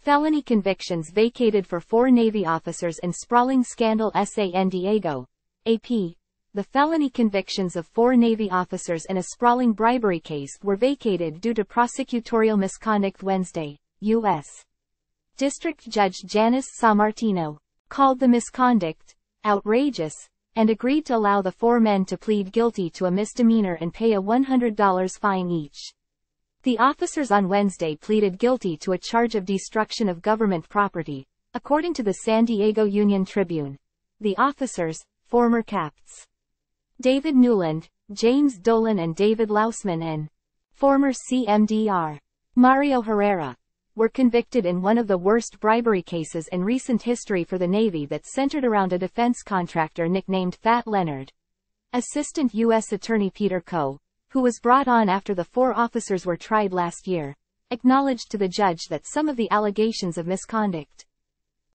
Felony convictions vacated for 4 Navy officers in sprawling scandal. San Diego. AP. The felony convictions of 4 Navy officers in a sprawling bribery case were vacated due to prosecutorial misconduct Wednesday. U.S. District Judge Janis Sammartino called the misconduct outrageous and agreed to allow the 4 men to plead guilty to a misdemeanor and pay a $100 fine each. The officers on Wednesday pleaded guilty to a charge of destruction of government property, according to the San Diego Union-Tribune. The officers, former Capts David Newland, James Dolan and David Lausman and former Cmdr Mario Herrera, were convicted in one of the worst bribery cases in recent history for the Navy that centered around a defense contractor nicknamed Fat Leonard. Assistant U.S. Attorney Peter Coe, who was brought on after the 4 officers were tried last year, acknowledged to the judge that some of the allegations of misconduct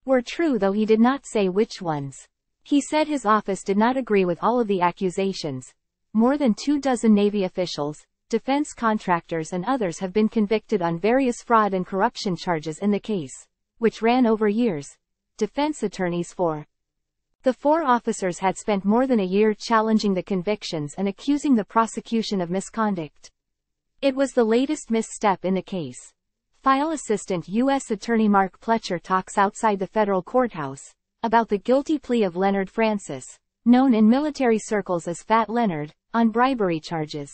were true, though he did not say which ones. He said his office did not agree with all of the accusations. More than 24 Navy officials, defense contractors and others have been convicted on various fraud and corruption charges in the case, which ran over years. Defense attorneys for the 4 officers had spent more than a year challenging the convictions and accusing the prosecution of misconduct. It was the latest misstep in the case. File Assistant U.S. Attorney Mark Pletcher talks outside the federal courthouse about the guilty plea of Leonard Francis, known in military circles as Fat Leonard, on bribery charges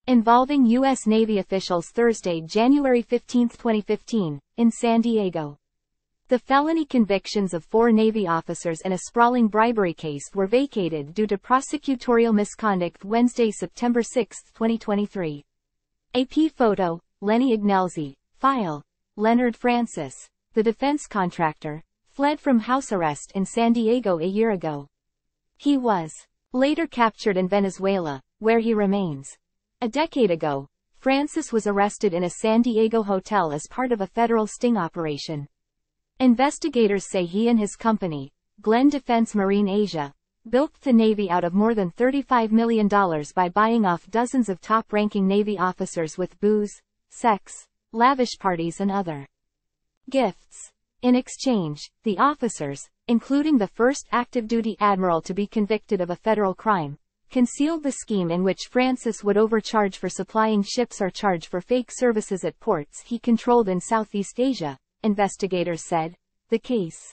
involving U.S. Navy officials Thursday, January 15, 2015, in San Diego. The felony convictions of 4 Navy officers in a sprawling bribery case were vacated due to prosecutorial misconduct Wednesday, September 6, 2023. AP photo, Lenny Ignelzi. File, Leonard Francis, the defense contractor, fled from house arrest in San Diego a year ago. He was later captured in Venezuela, where he remains. A decade ago, Francis was arrested in a San Diego hotel as part of a federal sting operation. Investigators say he and his company, Glenn Defense Marine Asia, built the Navy out of more than $35 million by buying off dozens of top-ranking Navy officers with booze, sex, lavish parties and other gifts. In exchange, the officers, including the first active-duty admiral to be convicted of a federal crime, concealed the scheme in which Francis would overcharge for supplying ships or charge for fake services at ports he controlled in Southeast Asia, investigators said. The case,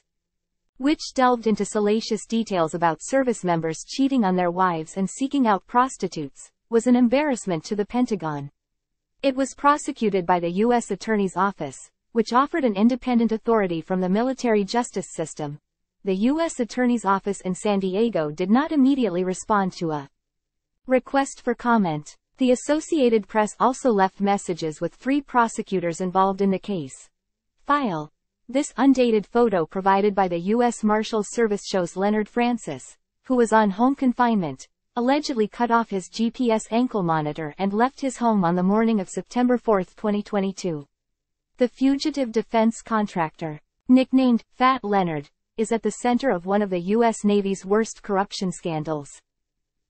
which delved into salacious details about service members cheating on their wives and seeking out prostitutes, was an embarrassment to the Pentagon. It was prosecuted by the U.S. Attorney's Office, which offered an independent authority from the military justice system. The U.S. Attorney's Office in San Diego did not immediately respond to a request for comment. The Associated Press also left messages with 3 prosecutors involved in the case. File. This undated photo provided by the U.S. Marshals Service shows Leonard Francis, who was on home confinement, allegedly cut off his GPS ankle monitor and left his home on the morning of September 4, 2022. The fugitive defense contractor, nicknamed Fat Leonard, is at the center of one of the U.S. Navy's worst corruption scandals.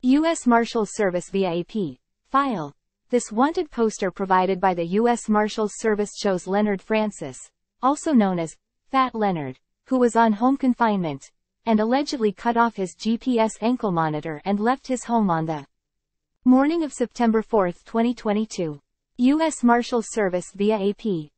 U.S. Marshals Service via AP. File. This wanted poster provided by the U.S. Marshals Service shows Leonard Francis, also known as Fat Leonard, who was on home confinement, and allegedly cut off his GPS ankle monitor and left his home on the morning of September 4, 2022. U.S. Marshals Service via AP.